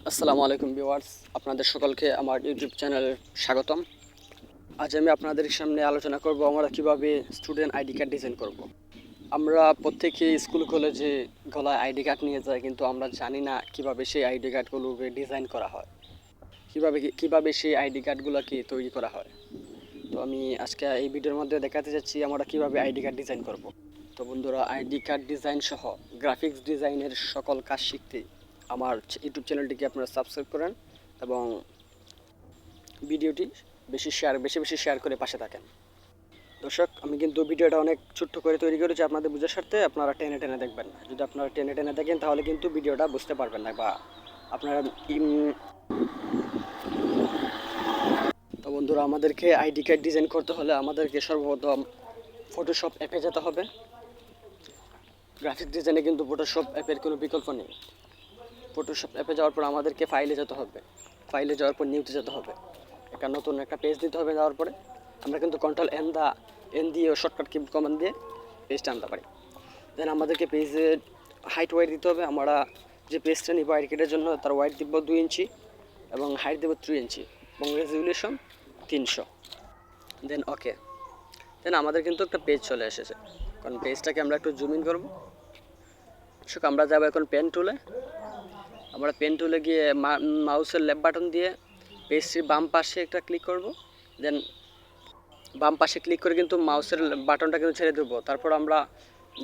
আসসালামু আলাইকুম ভিউয়ার্স, আপনাদের সকলকে আমার ইউটিউব চ্যানেলে স্বাগতম। আজ আমি আপনাদের সামনে আলোচনা করব আমরা কিভাবে স্টুডেন্ট আইডি কার্ড ডিজাইন করব। আমরা প্রত্যেকেই স্কুল কলেজে গলায় আইডি কার্ড নিয়ে যাই, কিন্তু আমরা জানি না কিভাবে সেই আইডি কার্ডগুলোকে ডিজাইন করা হয়, কিভাবে সেই আইডি কার্ডগুলোকে তৈরি করা হয়। তো আমি আজকে এই ভিডিওর মধ্যে দেখাতে যাচ্ছি আমরা কিভাবে আইডি কার্ড ডিজাইন করব। তো বন্ধুরা, আইডি কার্ড ডিজাইন সহ গ্রাফিক্স ডিজাইনের সকল কাজ শিখতে আমার ইউটিউব চ্যানেলটিকে আপনারা সাবস্ক্রাইব করেন এবং ভিডিওটি বেশি বেশি শেয়ার করে পাশে থাকেন। দর্শক, আমি কিন্তু ভিডিওটা অনেক ছোট্ট করে তৈরি করেছি আপনাদের বোঝার স্বার্থে। আপনারা টেনে টেনে দেখবেন না। যদি আপনারা টেনে টেনে দেখেন তাহলে কিন্তু ভিডিওটা বুঝতে পারবেন না, বা আপনারা তো বন্ধুরা, আমাদেরকে আইডি কার্ড ডিজাইন করতে হলে আমাদেরকে সর্বপ্রথম ফটোশপ অ্যাপে যেতে হবে। গ্রাফিক ডিজাইনে কিন্তু ফটোশপ অ্যাপের কোনো বিকল্প নেই। ফটোশপ অ্যাপে যাওয়ার পর আমাদেরকে ফাইলে যেতে হবে। ফাইলে যাওয়ার পর নিউতে যেতে হবে। নতুন একটা পেজ দিতে হবে। যাওয়ার পরে আমরা কিন্তু কন্ট্রোল এন দিয়ে শর্টকাট কি কমান্ড দিয়ে পেজটা আনতে পারি। দেন আমাদেরকে পেজের হাইট ওয়াইট দিতে হবে। আমরা যে পেজটা নিব আইডি কার্ডের জন্য তার ওয়াইট দিব 2 ইঞ্চি এবং হাইট দেব 3 ইঞ্চি এবং রেজুলেশন 300। দেন ওকে। দেন আমাদের কিন্তু একটা পেজ চলে এসেছে। কারণ পেজটাকে আমরা একটু জুম ইন করবো। আমরা যাবো এখন পেন টুলে। আমরা পেন টুলে গিয়ে মাউসের লেফট বাটন দিয়ে পেজটির বাম পাশে একটা ক্লিক করব। দেন বাম পাশে ক্লিক করে কিন্তু মাউসের বাটনটা কিন্তু ছেড়ে দেবো। তারপর আমরা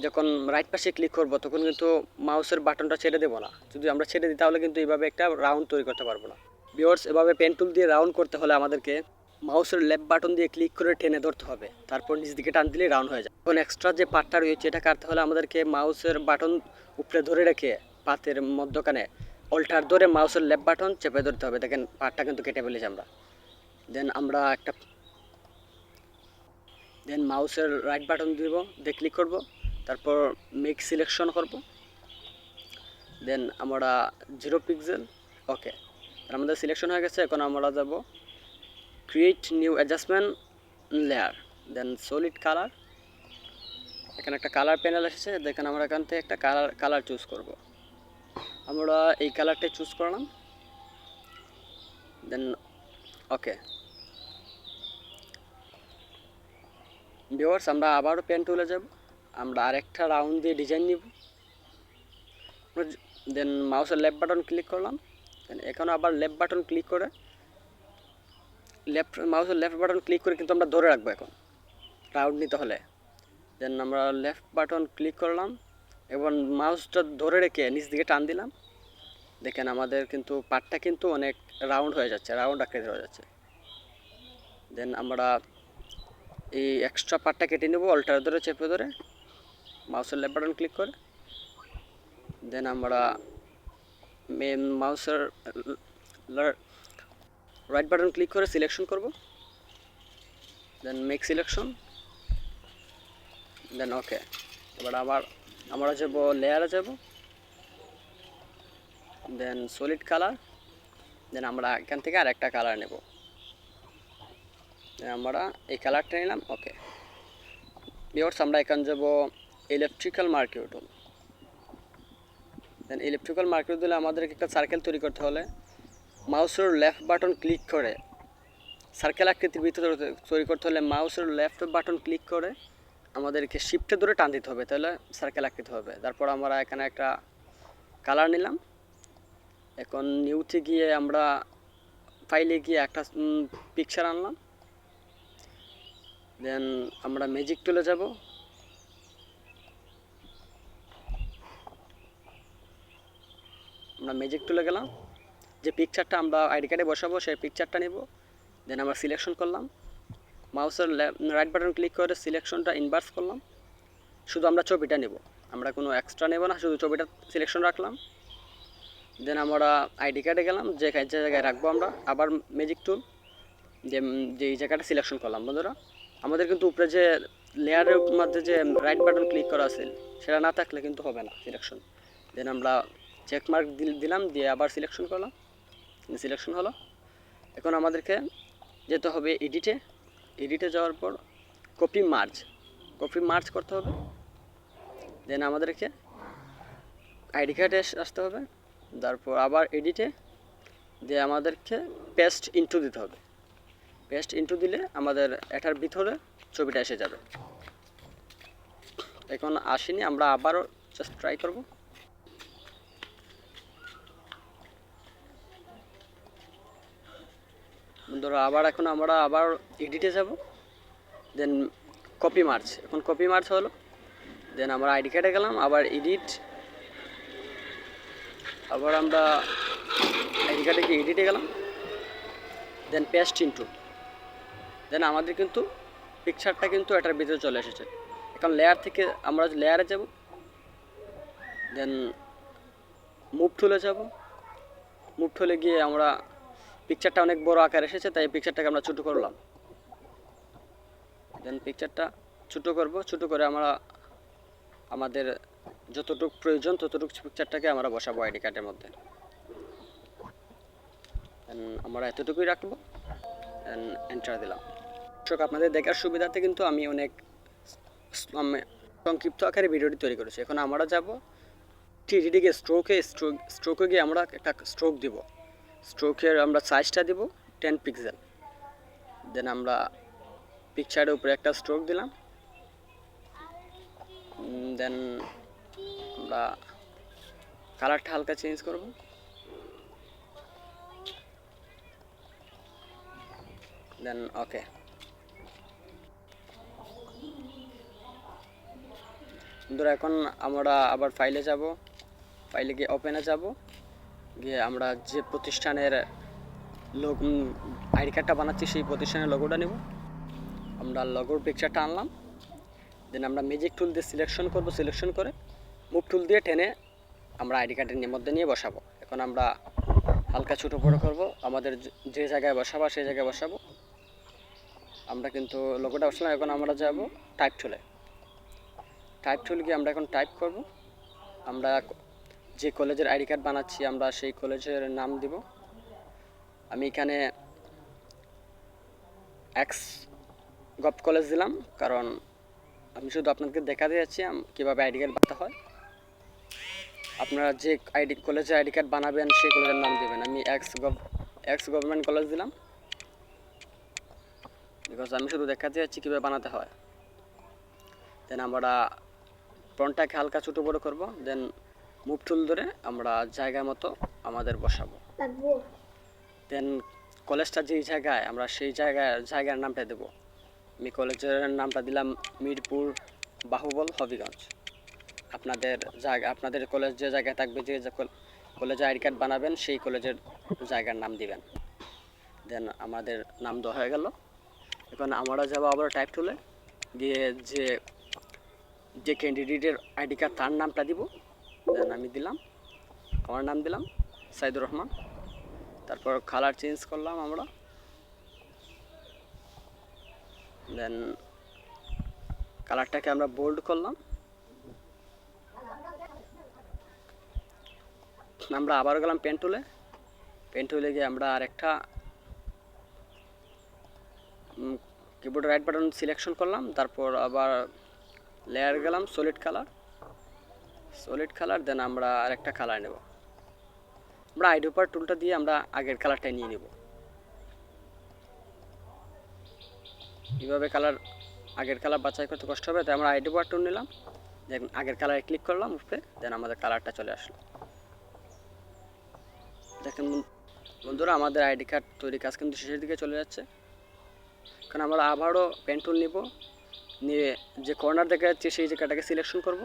যখন রাইট পাশে ক্লিক করব তখন কিন্তু মাউসের বাটনটা ছেড়ে দেবো না। যদি আমরা ছেড়ে দিই তাহলে কিন্তু এইভাবে একটা রাউন্ড তৈরি করতে পারবো না। ভিউয়ার্স, এভাবে পেন টুল দিয়ে রাউন্ড করতে হলে আমাদেরকে মাউসের লেফট বাটন দিয়ে ক্লিক করে টেনে ধরতে হবে। তারপর নিচ দিকে টান দিলেই রাউন্ড হয়ে যায়। এখন এক্সট্রা যে পার্টটা রয়েছে এটা কাটতে হলে আমাদেরকে মাউসের বাটন উপরে ধরে রেখে পাতের মধ্যখানে অল্টার ধরে মাউসের লেফট বাটন চেপে ধরতে হবে। দেখেন পার্টটা কিন্তু কেটে ফেলেছি আমরা। দেন মাউসের রাইট বাটন দিব, দিয়ে ক্লিক করব। তারপর মেক সিলেকশন করব। দেন আমরা 0 পিক্সেল ওকে। আমাদের সিলেকশন হয়ে গেছে। এখন আমরা যাব ক্রিয়েট নিউ অ্যাডজাস্টমেন্ট লেয়ার, দেন সলিড কালার। এখানে একটা কালার প্যানেল এসেছে। দেখেন আমরা এখান থেকে একটা কালার চুজ করব। আমরা এই কালারটাই চুজ করলাম। দেন ওকে। ভিউয়ার্স, আমরা আবারও পেন টুলে যাব। আমরা আরেকটা রাউন্ড দিয়ে ডিজাইন নিব। দেন মাউসের লেফট বাটন ক্লিক করলাম। দেন এখানে আবার লেফট বাটন ক্লিক করে মাউসের লেফট বাটন ক্লিক করে কিন্তু আমরা ধরে রাখবো এখন রাউন্ড নিতে হলে। দেন আমরা লেফট বাটন ক্লিক করলাম এবং মাউসটা ধরে রেখে নিচ দিকে টান দিলাম। দেখেন আমাদের কিন্তু পার্টটা কিন্তু অনেক রাউন্ড হয়ে যাচ্ছে, রাউন্ড আকৃতির হয়ে যাচ্ছে। দেন আমরা এই এক্সট্রা পার্টটা কেটে নেব অল্টার ধরে চেপে ধরে মাউসের লেফট বাটন ক্লিক করে। দেন আমরা মাউসের রাইট বাটন ক্লিক করে সিলেকশন করব। দেন মেক সিলেকশন, দেন ওকে। এবার আবার আমরা যাব লেয়ারে যাব, দেন সলিড কালার। দেন আমরা এখান থেকে আরেকটা কালার নেব। আমরা এই কালারটা নিলাম ওকে। ভিউয়ার্স, আমরা এখানে যাব ইলেকট্রিক্যাল মার্কিং টুল। দেন ইলেকট্রিক্যাল মার্কিং টুলে আমাদেরকে একটা সার্কেল তৈরি করতে হলে মাউসের লেফট বাটন ক্লিক করে সার্কেল আকৃতির ভিতরে তৈরি করতে হলে মাউসের লেফট বাটন ক্লিক করে আমাদেরকে শিফটে ধরে টান দিতে হবে, তাহলে সার্কেল আকৃতি হবে। তারপর আমরা এখানে একটা কালার নিলাম। এখন নিউতে গিয়ে আমরা ফাইলে গিয়ে একটা পিকচার আনলাম। দেন আমরা ম্যাজিক টুলে যাব। আমরা ম্যাজিক টুলে গেলাম। যে পিকচারটা আমরা আইডি কার্ডে বসাবো সেই পিকচারটা নেব। দেন আমরা সিলেকশন করলাম। মাউসের রাইট বাটন ক্লিক করে সিলেকশনটা ইনভার্স করলাম। শুধু আমরা ছবিটা নেব, আমরা কোনো এক্সট্রা নেব না, শুধু ছবিটা সিলেকশন রাখলাম। দেন আমরা আইডি কার্ডে গেলাম, যে জায়গায় রাখবো আমরা আবার ম্যাজিক টুল যে এই জায়গাটা সিলেকশন করলাম। বন্ধুরা, আমাদের কিন্তু উপরে যে লেয়ারের মধ্যে যে রাইট বাটন ক্লিক করা আছে সেটা না থাকলে কিন্তু হবে না সিলেকশন। দেন আমরা চেক মার্ক দিলাম, দিয়ে আবার সিলেকশন করলাম। সিলেকশন হলো। এখন আমাদেরকে যেতে হবে এডিটে যাওয়ার পর কপি মার্জ করতে হবে। দেন আমাদেরকে আইডি কার্ডে আসতে হবে। তারপর আবার এডিটে দিয়ে আমাদেরকে পেস্ট ইনটু দিতে হবে। পেস্ট ইনটু দিলে আমাদের এটার ভিতরে ছবিটা এসে যাবে। এখন আসেনি, আমরা আবারও জাস্ট ট্রাই করব। বন্ধুরা এখন আমরা আবার এডিটে যাব, দেন কপি মার্চ। এখন কপি মার্চ হলো, দেন আমরা আইডি কার্ডে গেলাম, আবার এডিট, আবার আমরা আইডি কার্ডে গিয়ে এডিটে গেলাম, দেন পেস্ট ইনটু। দেন আমাদের কিন্তু পিকচারটা কিন্তু এটার ভিতরে চলে এসেছে। এখন লেয়ার থেকে আমরা লেয়ারে যাব, দেন মুভ টুলে যাব। মুভ টুলে গিয়ে আমরা পিকচারটা অনেক বড় আকার এসেছে, তাই পিকচারটাকে আমরা ছোটো করলাম। দেন পিকচারটা ছোটো করব, ছোটো করে আমরা আমাদের যতটুকু প্রয়োজন ততটুকু পিকচারটাকে আমরা বসাবো আইডি কার্ডের মধ্যে। দেন আমরা এতটুকুই রাখবো, দেন এন্টার দিলাম। দর্শক, আপনাদের দেখার সুবিধাতে কিন্তু আমি অনেক সংক্ষিপ্ত আকারে ভিডিওটি তৈরি করেছি। এখন আমরা যাব টিডিকে স্ট্রোকে গিয়ে আমরা একটা স্ট্রোক দিব। স্ট্রোকের আমরা সাইজটা দিব 10 পিক্সেল। দেন আমরা পিকচারের উপরে একটা স্ট্রোক দিলাম। দেন আমরা কালারটা হালকা চেঞ্জ করব। দেন ওকে। বন্ধুরা, এখন আমরা আবার ফাইলে যাব, ফাইলে গিয়ে ওপেনে যাব, গিয়ে আমরা যে প্রতিষ্ঠানের আইডি কার্ডটা বানাচ্ছি সেই প্রতিষ্ঠানের লোগোটা নেব। আমরা লোগোর পিকচারটা আনলাম, দেন আমরা ম্যাজিক টুল দিয়ে সিলেকশন করব। সিলেকশন করে মুভ টুল দিয়ে টেনে আমরা আইডি কার্ডের মধ্যে নিয়ে বসাবো। এখন আমরা হালকা ছোটো বড়ো করব, আমাদের যে জায়গায় বসাবো সেই জায়গায় বসাবো। আমরা কিন্তু লোগোটা বসালাম। এখন আমরা যাব টাইপ টুলে। টাইপ টুল গিয়ে আমরা এখন টাইপ করব। আমরা যে কলেজের আইডি কার্ড বানাচ্ছি আমরা সেই কলেজের নাম দিব। আমি এখানে একদম কলেজ দিলাম, কারণ আমি শুধু আপনাদেরকে দেখাতে যাচ্ছি কীভাবে আইডি কার্ড বানাতে হয়। আপনারা যে কলেজে আইডি কার্ড বানাবেন সেই কলেজের নাম দেবেন। আমি এক্স গভর্নমেন্ট কলেজ দিলাম, বিকজ আমি শুধু দেখাতে যাচ্ছি কীভাবে বানাতে হয়। দেন আমরা ফ্রন্টটাকে হালকা ছোটো বড়ো করব, দেন মুভ টুল ধরে আমরা জায়গা মতো আমাদের বসাবো। দেন কলেজটা যেই জায়গায় আমরা সেই জায়গার নামটা দেবো। আমি কলেজের নামটা দিলাম মিরপুর বাহুবল হবিগঞ্জ। আপনাদের কলেজ যে জায়গায় থাকবে, যে কলেজে আইডি কার্ড বানাবেন সেই কলেজের জায়গার নাম দিবেন। দেন আমাদের নাম দেওয়া হয়ে গেল। এখন আমরা যাবো আবার টাইপ টুলে গিয়ে যে ক্যান্ডিডেটের আইডি কার্ড তার নামটা দিব। দেন আমি দিলাম, আমার নাম দিলাম সাইদুর রহমান। তারপর কালার চেঞ্জ করলাম আমরা। দেন কালারটাকে আমরা বোল্ড করলাম। আমরা আবারও গেলাম পেন টুলে গিয়ে আমরা আরেকটা কিবোর্ডের রাইট বাটন সিলেকশন করলাম। তারপর আবার লেয়ার গেলাম সলিড কালার। দেন আমরা আরেকটা কালার নেব। আমরা আইডোপার টুলটা দিয়ে আমরা আগের কালারটাই নিয়ে নেব। এইভাবে আগের কালার বাছাই করতে কষ্ট হবে, তাই আমরা আইডোপার টুল নিলাম, দেন আগের কালারে ক্লিক করলাম উপরে, দেন আমাদের কালারটা চলে আসলো। দেখেন বন্ধুরা, আমাদের আইডি কার্ড তৈরি কাজ কিন্তু শেষের দিকে চলে যাচ্ছে। কারণ আমরা আবারও পেন টুল নিয়ে যে কর্নার দেখা যাচ্ছে সেই জায়গাটাকে সিলেকশন করব।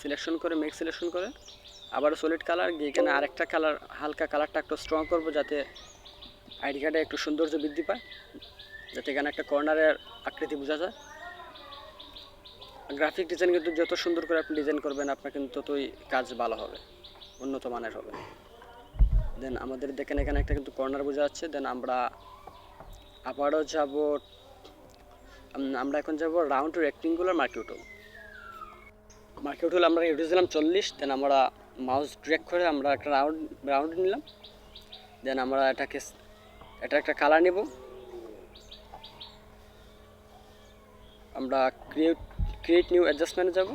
সিলেকশন করে মেক সিলেকশন করে আবারও সলিড কালার গিয়ে এখানে আরেকটা কালার, হালকা কালারটা একটু স্ট্রং করব, যাতে আইডি কার্ডে একটু সৌন্দর্য বৃদ্ধি পায়, যাতে এখানে একটা কর্নারের আকৃতি বোঝা যায়। গ্রাফিক ডিজাইন কিন্তু যত সুন্দর করে আপনি ডিজাইন করবেন আপনার কিন্তু ততই কাজ ভালো হবে, উন্নত মানের হবে। দেন আমাদের দেখেন এখানে একটা কিন্তু কর্নার বোঝা যাচ্ছে। দেন আমরা আবারও যাব, আমরা এখন যাব রাউন্ড রেক্টেঙ্গুলার মার্কিউ টুল আমরা ইউজ দিলাম 40। দেন আমরা মাউস ড্র্যাগ করে আমরা একটা রাউন্ড নিলাম। দেন আমরা এটা একটা কালার নেব। আমরা ক্রিয়েট নিউ অ্যাডজাস্টমেন্টে যাব,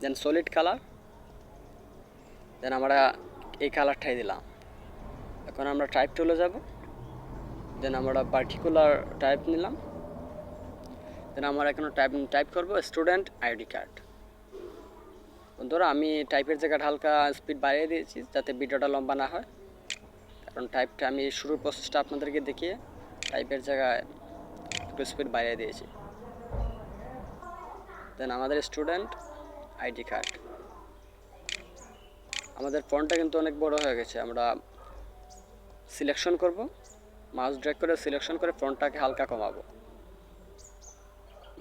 দেন সলিড কালার। দেন আমরা এই কালারটাই দিলাম। এখন আমরা টাইপ টুলে যাব, দেন আমরা পার্টিকুলার টাইপ নিলাম, দেন আমরা এখানে টাইপ করব স্টুডেন্ট আইডি কার্ড। বন্ধুরা আমি টাইপের জায়গাটা হালকা স্পিড বাড়িয়ে দিয়েছি যাতে ভিডিওটা লম্বা না হয়, কারণ টাইপটা আমি শুরুর প্রসেসটা আপনাদেরকে দেখিয়ে টাইপের জায়গায় একটু স্পিড বাড়িয়ে দিয়েছি। দেন আমাদের স্টুডেন্ট আইডি কার্ড, আমাদের ফন্টটা কিন্তু অনেক বড় হয়ে গেছে। আমরা সিলেকশন করব, মাউস ড্র্যাগ করে সিলেকশন করে ফন্টটাকে হালকা কমাবো।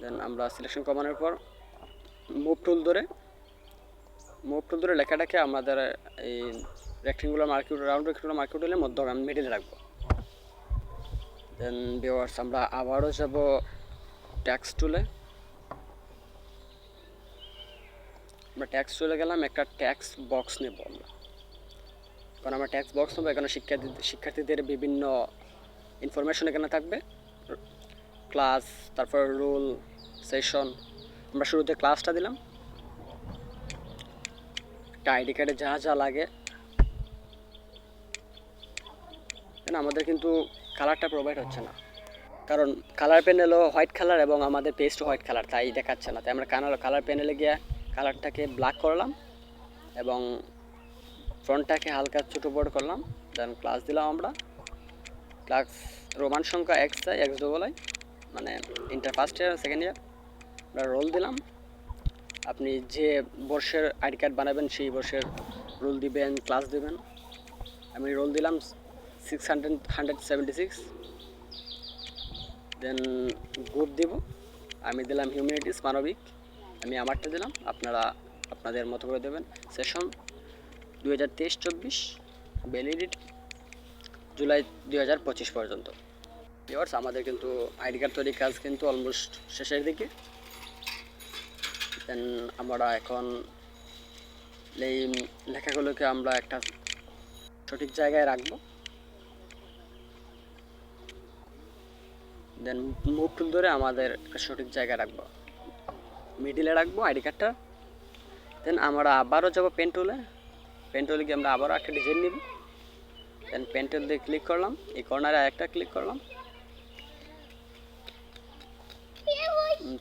দেন আমরা সিলেকশন কমানোর পর মুভ টুল ধরে লেখাটাকে আমাদের এই রেক্টেঙ্গুলার মার্কিউট রাউন্ড রেক্টেঙ্গুলার মার্কিউটের মধ্যে আমি মিডিলে রাখবো। দেন ভিউয়ার্স আমরা আবারও যাব টেক্সট টুলে, আমরা টেক্সট টুলে গেলাম, একটা টেক্সট বক্স নেব আমরা। কারণ আমরা টেক্সট বক্স নেবো, এখানে শিক্ষার্থীদের বিভিন্ন ইনফরমেশন এখানে থাকবে, ক্লাস, তারপর রুল, সেশন। আমরা শুরুতে ক্লাসটা দিলাম, একটা আইডি কার্ডে যা যা লাগে। আমাদের কিন্তু কালারটা প্রোভাইড হচ্ছে না, কারণ কালার প্যানেলও হোয়াইট কালার এবং আমাদের পেজও হোয়াইট কালার, তাই দেখাচ্ছে না। তাই আমরা কালার প্যানেলে গিয়ে কালারটাকে ব্ল্যাক করলাম এবং ফ্রন্টটাকে হালকা ছোটো বড় করলাম। দেন ক্লাস দিলাম আমরা, ক্লাস রোমান সংখ্যা XI মানে inter first year second year. আমরা রোল দিলাম, আপনি যে বর্ষের আইডি কার্ড বানাবেন সেই বর্ষের রোল দিবেন, ক্লাস দিবেন। আমি রোল দিলাম 676। দেন গ্রুপ দিব, আমি দিলাম হিউম্যানিটিস মানবিক, আমি আমারটা দিলাম, আপনারা আপনাদের মতো করে দেবেন। সেশন 2023-24, ভ্যালিডিটি জুলাই 2025 পর্যন্ত। ভিউয়ার্স আমাদের কিন্তু আইডি কার্ড তৈরির কাজ কিন্তু অলমোস্ট শেষের দিকে। দেন আমরা এখন এই লেখাগুলোকে আমরা একটা সঠিক জায়গায় রাখবো। দেন মুভ টুল ধরে আমাদের একটা সঠিক জায়গায় রাখবো, মিডিলে রাখবো আইডি কার্ডটা। দেন আমরা আবারও যাবো পেন টুলে গিয়ে আমরা আবারও একটা ডিজাইন নিব। দেন পেন টুল দিয়ে ক্লিক করলাম, এই কর্নারে একটা ক্লিক করলাম,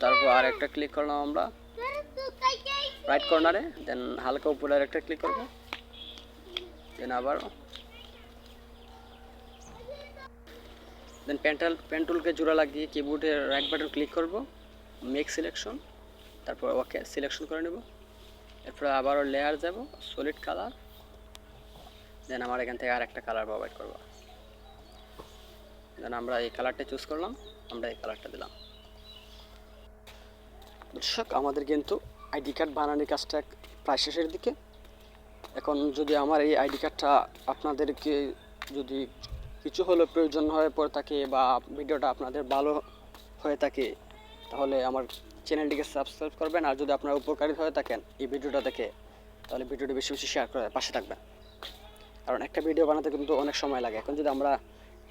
তারপর আর একটা ক্লিক করলাম আমরা রাইট কর্নারে। দেন হালকা উপরে আর একটা ক্লিক করবো, দেন আবার দেন পেন টুলকে জোড়া লাগিয়ে কিবোর্ডের রাইট বাটন ক্লিক করব, মেক সিলেকশন, তারপর ওকে সিলেকশন করে নেব। এরপর আবারও লেয়ার যাব, সলিড কালার। দেন আমার এখান থেকে আর একটা কালার প্রোভাইড করব। দেন আমরা এই কালারটা চুজ করলাম, আমরা এই কালারটা দিলাম। দর্শক আমাদের কিন্তু আইডি কার্ড বানানোর কাজটা প্রায় শেষের দিকে। এখন যদি আমার এই আইডি কার্ডটা আপনাদেরকে যদি কিছু হলো প্রয়োজন হয়ে পড়ে থাকে বা ভিডিওটা আপনাদের ভালো হয়ে থাকে, তাহলে আমার চ্যানেলটিকে সাবস্ক্রাইব করবেন। আর যদি আপনারা উপকারী হয়ে থাকেন এই ভিডিওটা দেখে, তাহলে ভিডিওটি বেশি বেশি শেয়ার করে পাশে থাকবেন, কারণ একটা ভিডিও বানাতে কিন্তু অনেক সময় লাগে। এখন যদি আমরা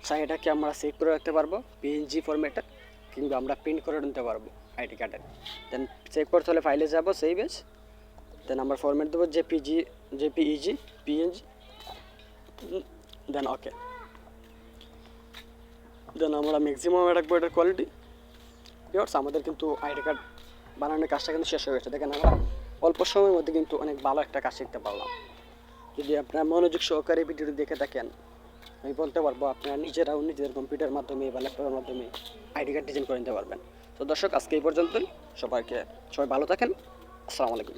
চাই এটাকে আমরা সেভ করে রাখতে পারবো PNG ফরম্যাটে, কিংবা আমরা প্রিন্ট করে নিতে পারবো আইডি কার্ডের। দেন সেভ করতে হলে ফাইলে যাব, সেভ এজ, দেন আমরা ফরম্যাট দেবো JPEG PNG, দেন ওকে। দেন আমরা ম্যাক্সিমাম রাখবো এটার কোয়ালিটি। ভিউয়ার্স আমাদের কিন্তু আইডি কার্ড বানানোর কাজটা কিন্তু শেষ হয়ে গেছে। দেখেন আমরা অল্প সময়ের মধ্যে কিন্তু অনেক ভালো একটা কাজ শিখতে পারলাম। যদি আপনারা মনোযোগ সহকারে ভিডিওটি দেখে থাকেন, আমি বলতে পারবো আপনারা নিজেরাও নিজেদের কম্পিউটারের মাধ্যমে বা ল্যাপটপের মাধ্যমে আইডি কার্ড ডিজাইন করে নিতে পারবেন। তো দর্শক আজকে এই পর্যন্তই, সবাই ভালো থাকেন, আসসালামু আলাইকুম।